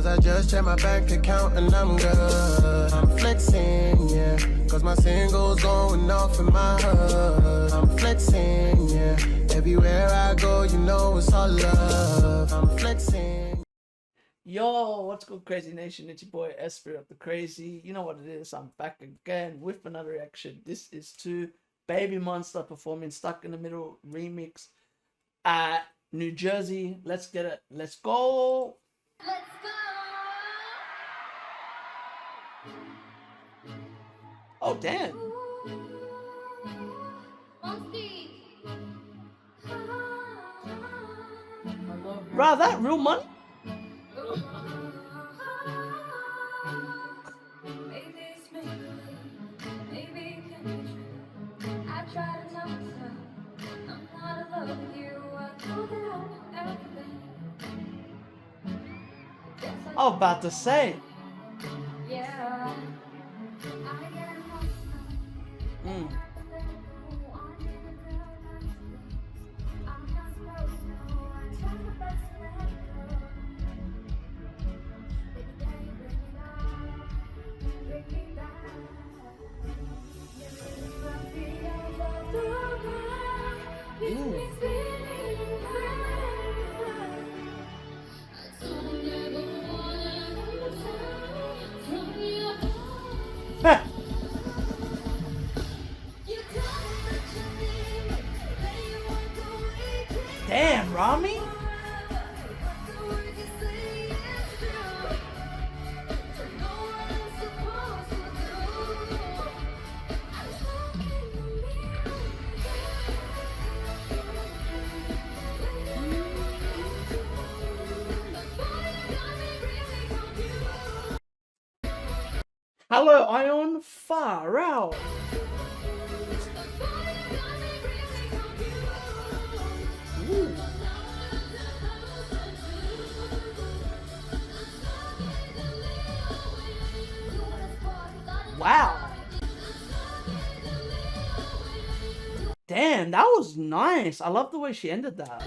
I just checked my bank account and I'm good. I'm flexing, yeah, cause my singles going off in my hood. I'm flexing, yeah, everywhere I go, you know it's all love. I'm flexing. Yo, what's good, Crazy Nation? It's your boy Espy of the Crazy. You know what it is. I'm back again with another reaction. This is to BABYMONSTER performing Stuck in the Middle remix at New Jersey. Let's get it. Let's go. Let's go. Oh, damn. Bro, that real money? I was about to say. Damn, Rami? Hello, Ion, far out. Ooh. Wow. Damn, that was nice. I love the way she ended that.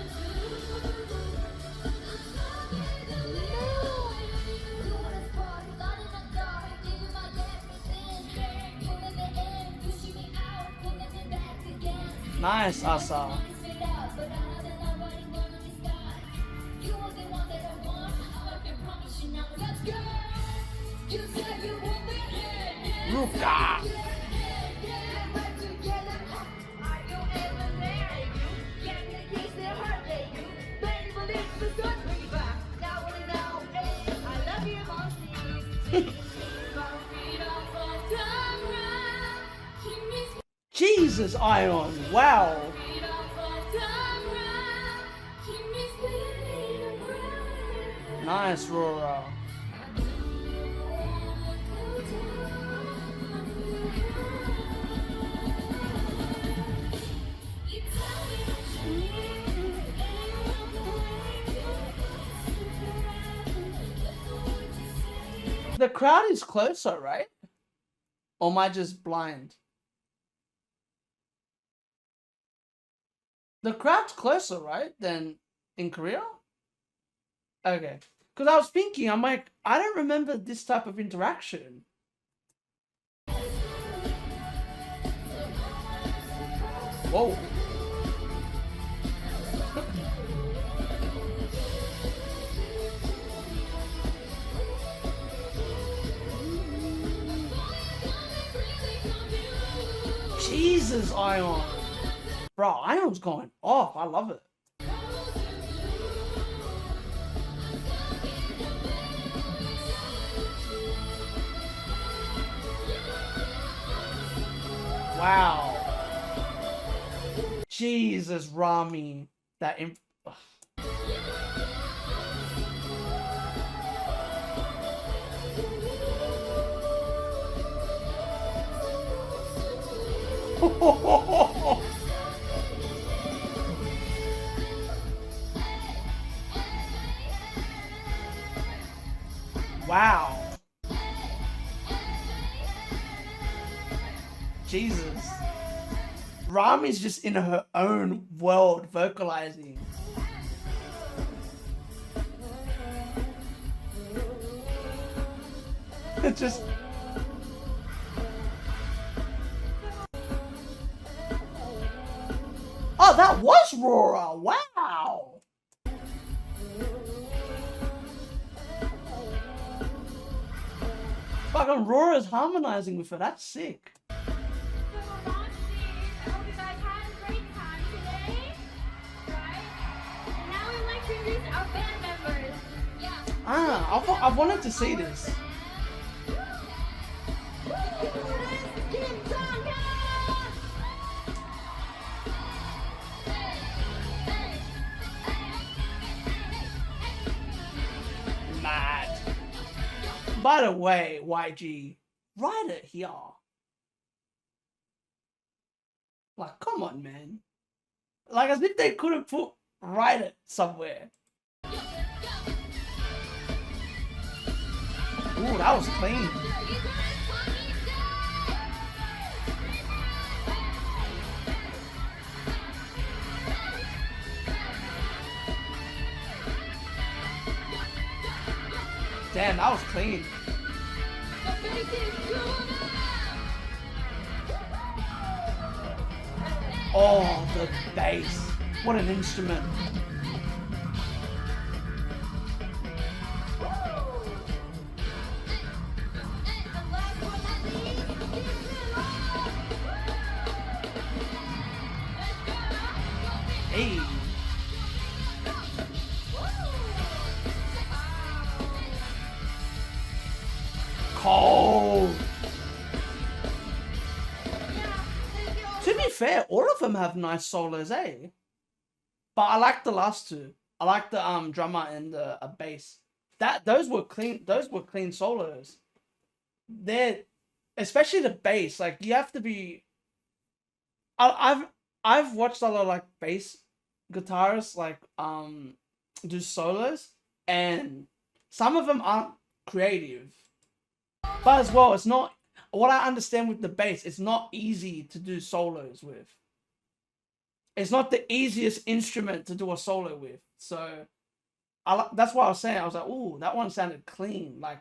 Nice, Asa. Ruka. Jesus, Ion, wow. Nice, Rora. The crowd is closer, right? Or am I just blind? The crowd's closer, right, than in Korea? Okay. Because I was thinking, I'm like, I don't remember this type of interaction. Whoa. Jesus, Ion. Bro, Ion's going off. I love it. Wow. Jesus, Rami. That wow. Jesus. Rami's just in her own world vocalizing. It's just. Oh, that was Rora. Wow. Fucking Rora's harmonizing with her. That's sick. So I hope you guys had a great time today. Right? And now we'd like to introduce our band members. Yeah. I've wanted to see this. Mad. By the way, YG, write it here. Like, come on, man. Like, as if they couldn't put write it somewhere. Ooh, that was clean. Damn, that was clean. Oh, the bass. What an instrument. Hey. Cold. To be fair, all of them have nice solos, eh? But I like the last two. I like the drummer and the bass. Those were clean. Those were clean solos. They're, especially the bass. Like, you have to be. I've watched a lot of like bass guitarists like do solos, and some of them aren't creative. But as well, it's not. What I understand with the bass, it's not easy to do solos with. It's not the easiest instrument to do a solo with. So, that's what I was saying. I was like, ooh, that one sounded clean. Like,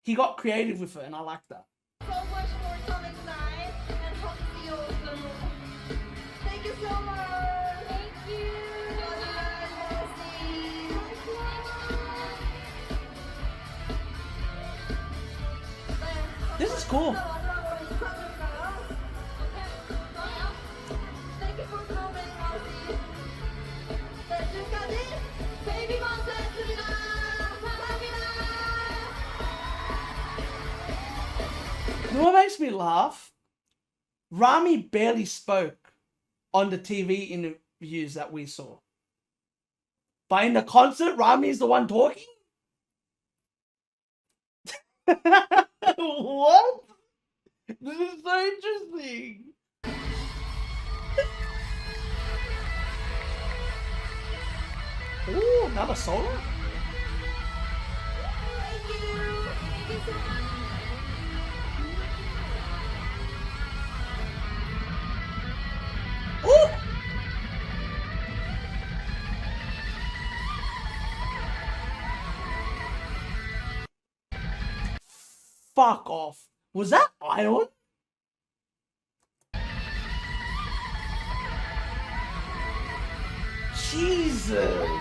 he got creative with it, and I like that. So much more coming tonight, and hope to see you all soon. Thank you so much. Thank you. This is cool. Thank you for coming, Rosie. 지금까지 베이비몬스터였습니다. 감사합니다. You know what makes me laugh? Rami barely spoke on the TV interviews that we saw. But in the concert, Rami's the one talking? What? This is so interesting. Ooh, another solo? Thank you so much. Ooh! Fuck off. Was that Ion? Jesus.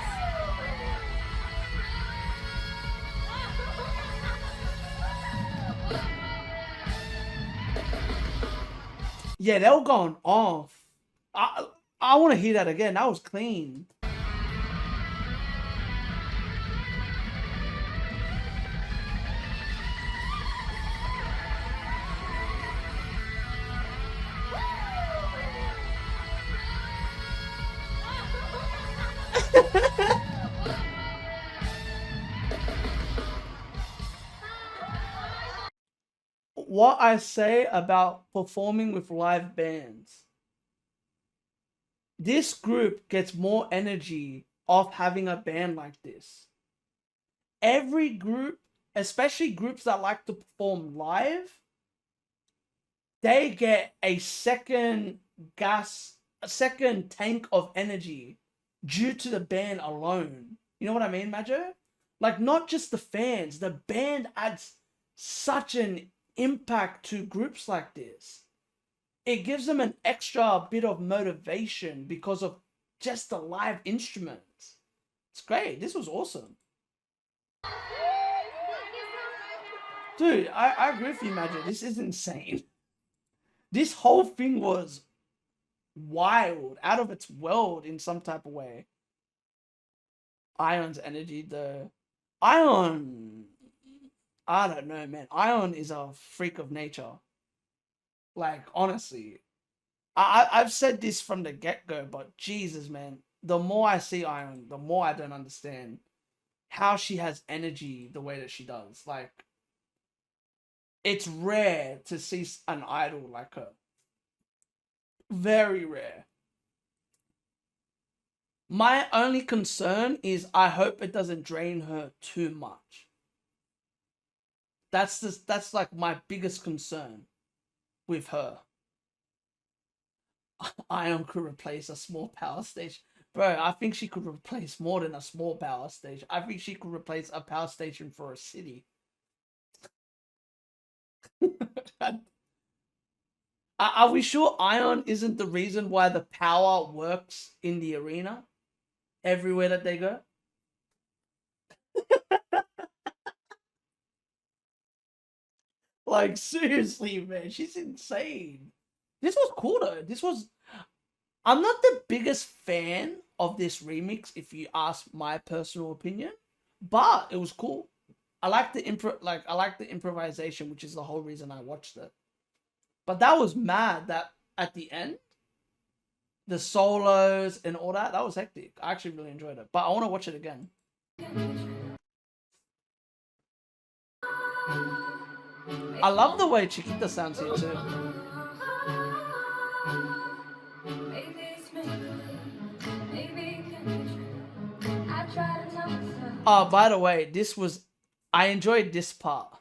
Yeah, they were going off. I want to hear that again. That was clean. What I say about performing with live bands. This group gets more energy off having a band like this. Every group, especially groups that like to perform live, they get a second tank of energy due to the band alone. You know what I mean, Majo? Like, not just the fans, the band adds such an impact to groups like this. It gives them an extra bit of motivation because of just the live instruments. It's great. This was awesome. Dude, I agree with you, Magic. This is insane. This whole thing was wild, out of its world in some type of way. Ion's energy, though. Ion, I don't know, man. Ion is a freak of nature. Like, honestly. I've said this from the get-go, but Jesus, man. The more I see Ion, the more I don't understand how she has energy the way that she does. Like, it's rare to see an idol like her. Very rare. My only concern is I hope it doesn't drain her too much. That's like my biggest concern with her. Ion could replace a small power station. Bro, I think she could replace more than a small power station. I think she could replace a power station for a city. Are we sure Ion isn't the reason why the power works in the arena? Everywhere that they go? Like, seriously, man. She's insane. This was cool, though. I'm not the biggest fan of this remix, if you ask my personal opinion. But it was cool. I like the improvisation, which is the whole reason I watched it. But that was mad that at the end, the solos and all that was hectic. I actually really enjoyed it. But I want to watch it again. I love the way Chiquita sounds here too. Oh, by the way, I enjoyed this part.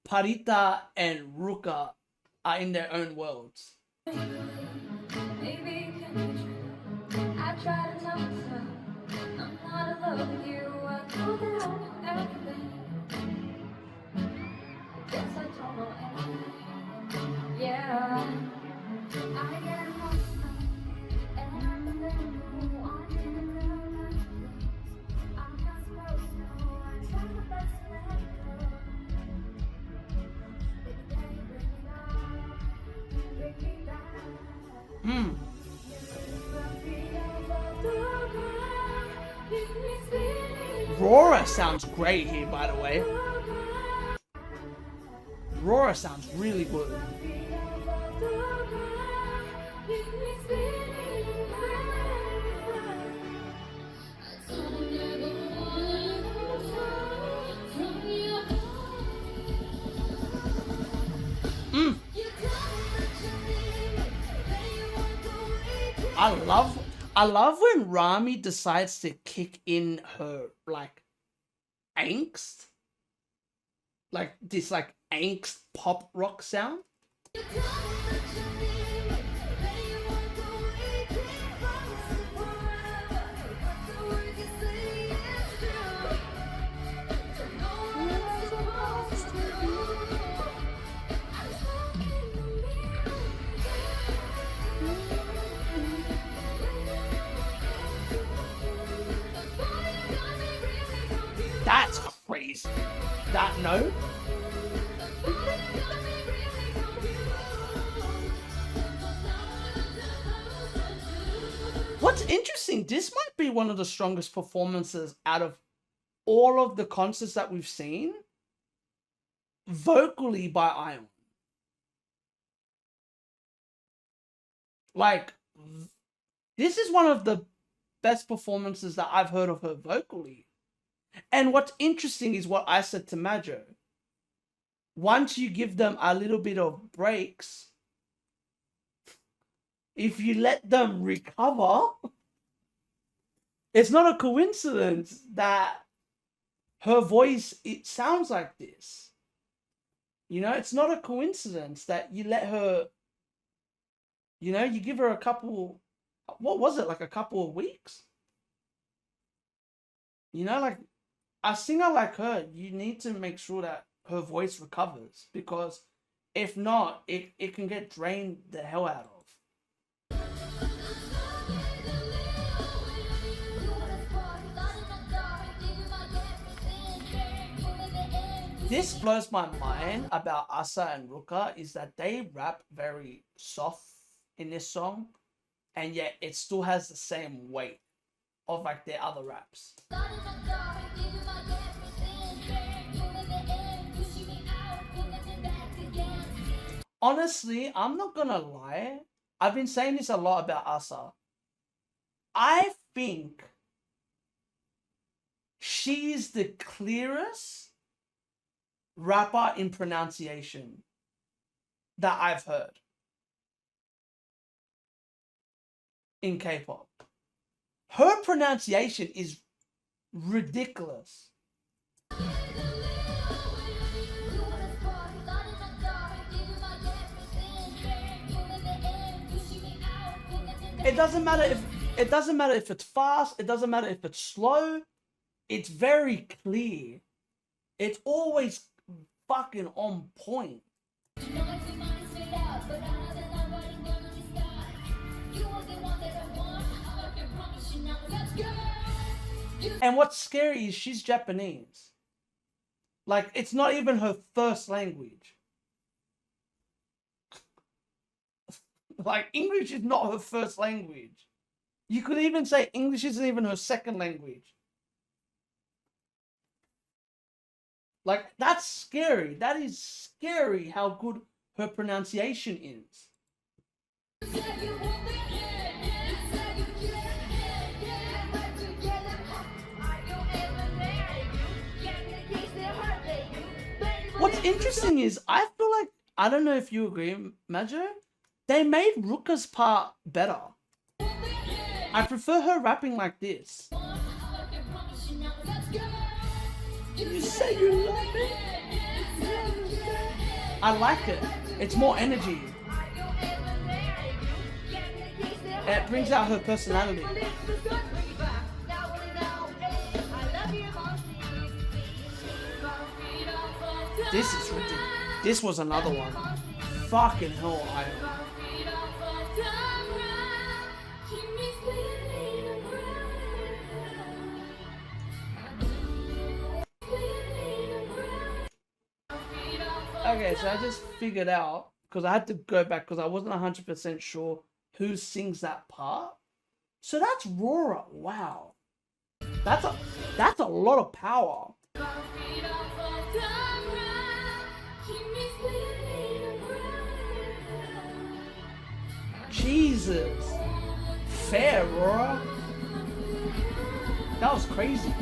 Parita and Ruka are in their own worlds. Rora sounds great here, by the way. Rora sounds really good. I love when Rami decides to kick in her like angst. Like this like angst pop rock sound. That's crazy. That note. What's interesting, this might be one of the strongest performances out of all of the concerts that we've seen vocally by Ion. Like, this is one of the best performances that I've heard of her vocally. And what's interesting is what I said to Majo. Once you give them a little bit of breaks, if you let them recover, it's not a coincidence that her voice, it sounds like this. You know, it's not a coincidence that you let her, you know, you give her a couple, what was it, like a couple of weeks? You know, like, a singer like her, you need to make sure that her voice recovers, because if not, it can get drained the hell out of. This blows my mind about Asa and Ruka, is that they rap very soft in this song, and yet it still has the same weight of like their other raps. Honestly, I'm not gonna lie. I've been saying this a lot about Asa. I think she's the clearest rapper in pronunciation that I've heard in K-pop. Her pronunciation is ridiculous. It doesn't matter if it's fast, it doesn't matter if it's slow. It's very clear. It's always fucking on point. And what's scary is she's Japanese. Like, it's not even her first language. Like, English is not her first language. You could even say English isn't even her second language. Like, that's scary. That is scary how good her pronunciation is. What's interesting is, I feel like, I don't know if you agree, Majo, they made Ruka's part better. I prefer her rapping like this. You say you love me? I like it. It's more energy. It brings out her personality. This is ridiculous. This was another one. Fucking hell, Okay, so I just figured out, because I had to go back because I wasn't 100% sure who sings that part. So that's Rora. Wow. That's a lot of power. Jesus. Fair, Rora. That was crazy.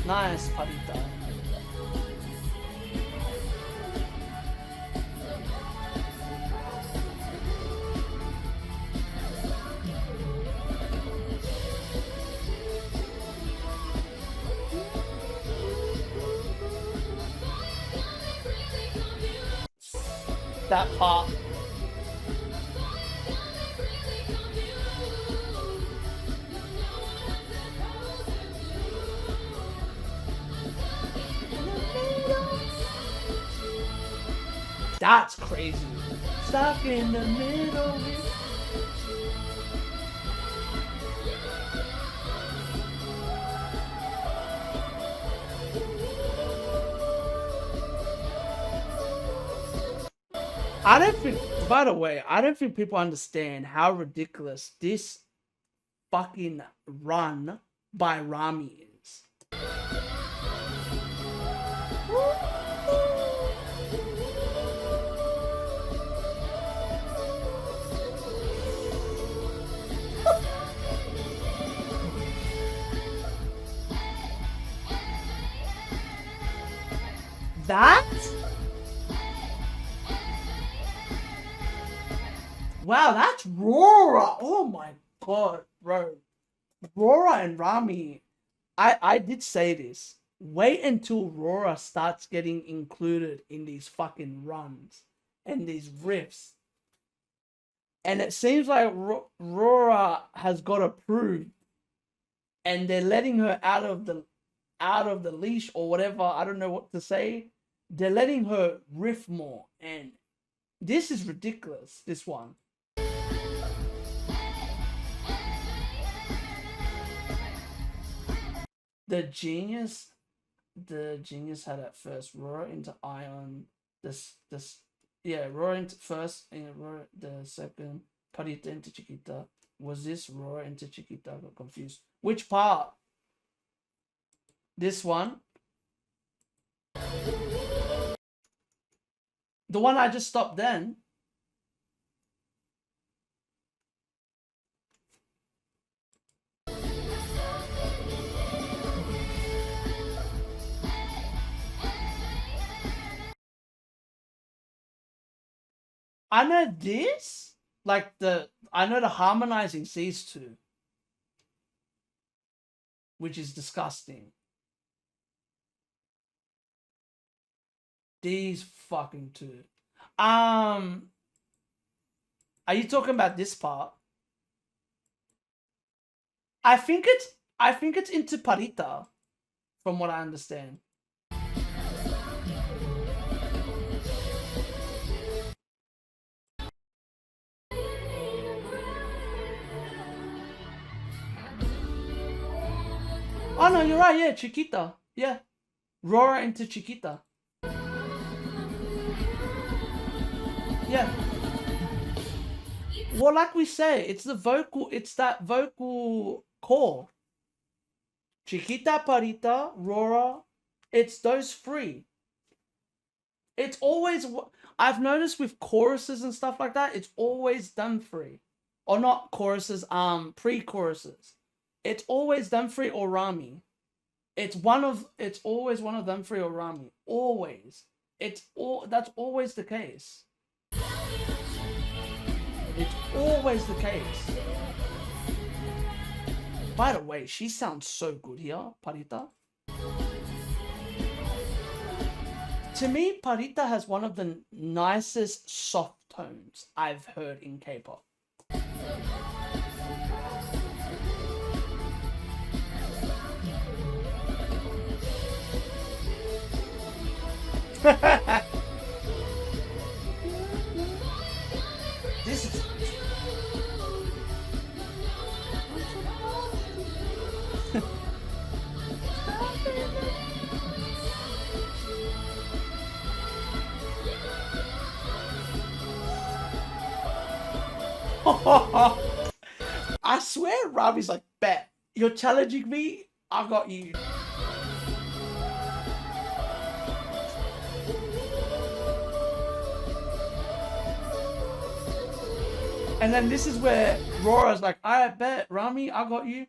Nice, Padita. That part. That's crazy. Stuck in the middle. I don't think, by the way, I don't think people understand how ridiculous this fucking run by Rami is. That? Wow, that's Rora. Oh my god, bro. Rora and Rami. I did say this. Wait until Rora starts getting included in these fucking runs and these riffs. And it seems like Rora has got approved and they're letting her out of the leash or whatever. I don't know what to say. They're letting her riff more, and this is ridiculous. This one. The genius had at first Rora into Ion. Rora into first and Rora the second. Parita into Chiquita. Was this Rora into Chiquita? I got confused. Which part? This one. The one I just stopped then. I know this, like I know the harmonizing these two, which is disgusting. These fucking two. Are you talking about this part? I think it's into Parita, from what I understand. Oh no, you're right. Yeah, Chiquita. Yeah, Rora into Chiquita. Yeah. Well, like we say, it's the vocal. It's that vocal core. Chiquita, Parita, Rora. It's those three. It's always. I've noticed with choruses and stuff like that. It's always done three, or not choruses. Pre-choruses. It's always them three or Rami. It's always one of them three or Rami. Always. That's always the case. It's always the case. By the way, she sounds so good here, Parita. To me, Parita has one of the nicest soft tones I've heard in K-pop. This is I swear Ravi's like, bet you're challenging me, I got you. And then this is where Rora's like, I bet, Rami, I got you.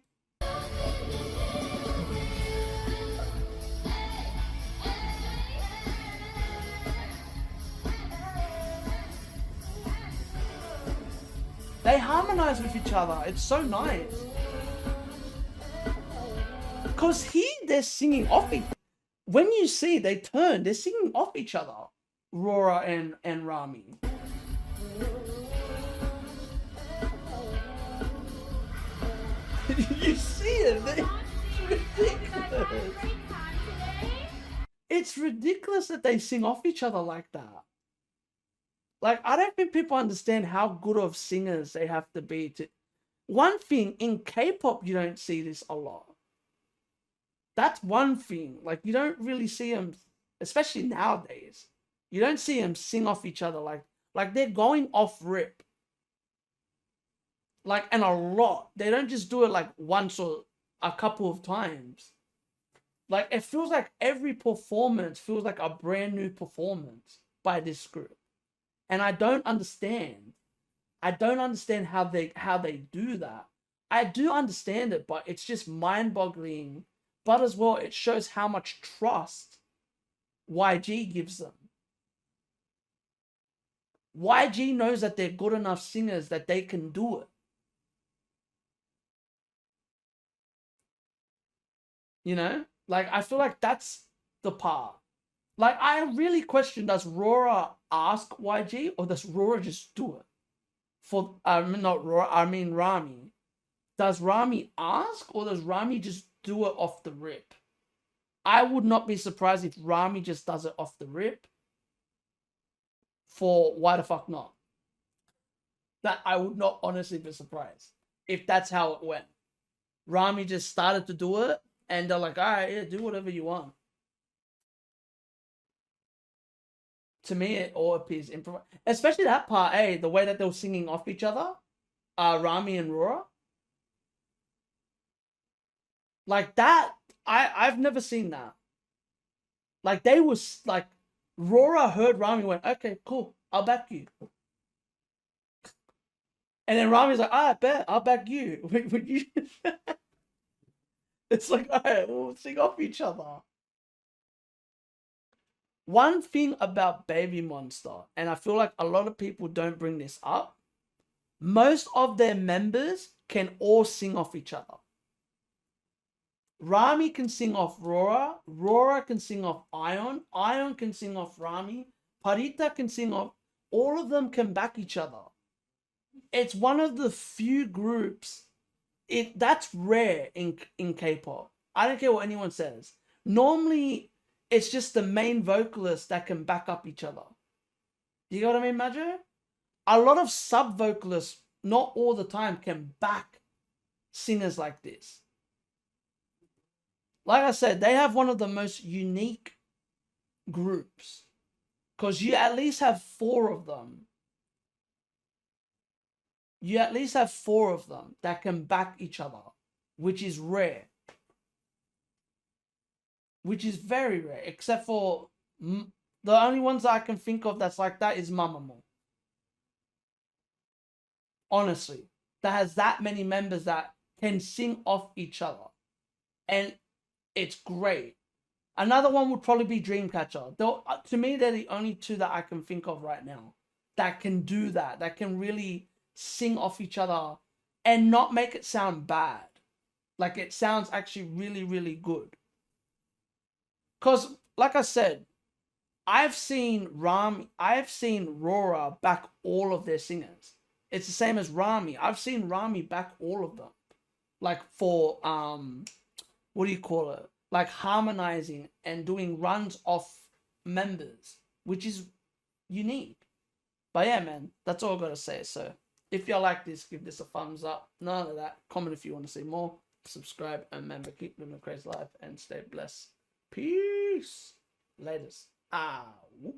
They harmonize with each other. It's so nice. Because they're singing off each other. When you see they turn, they're singing off each other. Rora and Rami. You see it? It's ridiculous. It's ridiculous that they sing off each other like that. Like, I don't think people understand how good of singers they have to be to. One thing, in K-pop, you don't see this a lot. That's one thing. Like, you don't really see them, especially nowadays. You don't see them sing off each other like they're going off rip. Like, and a lot. They don't just do it like once or a couple of times. Like, it feels like every performance feels like a brand new performance by this group. And I don't understand. I don't understand how they do that. I do understand it, but it's just mind-boggling. But as well, it shows how much trust YG gives them. YG knows that they're good enough singers that they can do it. You know? Like, I feel like that's the part. Like, I really question, does Rora ask YG or does Rora just do it? Not Rora, I mean Rami. does Rami ask or does Rami just do it off the rip? I would not be surprised if Rami just does it off the rip. For why the fuck not? That I would not honestly be surprised if that's how it went. Rami just started to do it and they're like, all right, yeah, do whatever you want. To me, it all appears improvised. Especially that part, the way that they were singing off each other, Rami and Rora. Like that, I've never seen that. Like they was like, Rora heard Rami went, okay, cool, I'll back you. And then Rami's like, I bet, I'll back you. Would you? It's like, all right, we'll sing off each other. One thing about BABYMONSTER, and I feel like a lot of people don't bring this up, most of their members can all sing off each other. Rami can sing off Rora, Rora can sing off Ion, Ion can sing off Rami, Parita can sing off, all of them can back each other. It's one of the few groups, that's rare in K-pop. I don't care what anyone says. Normally, it's just the main vocalist that can back up each other. You know what I mean, Majo? A lot of sub-vocalists, not all the time, can back singers like this. Like I said, they have one of the most unique groups. Because you at least have 4 of them. You at least have 4 of them that can back each other, which is rare. Which is very rare, except for the only ones I can think of that's like that is Mamamoo. Honestly, that has that many members that can sing off each other. And it's great. Another one would probably be Dreamcatcher. To me, they're the only 2 that I can think of right now that can do that, that can really sing off each other and not make it sound bad. Like it sounds actually really, really good. Because, like I said, I've seen Rora back all of their singers. It's the same as Rami. I've seen Rami back all of them. Like for, what do you call it? Like harmonizing and doing runs off members, which is unique. But yeah, man, that's all I gotta say. So if y'all like this, give this a thumbs up. None of that. Comment if you want to see more. Subscribe and remember, keep living a crazy life and stay blessed. Peace. Laters. Whoop.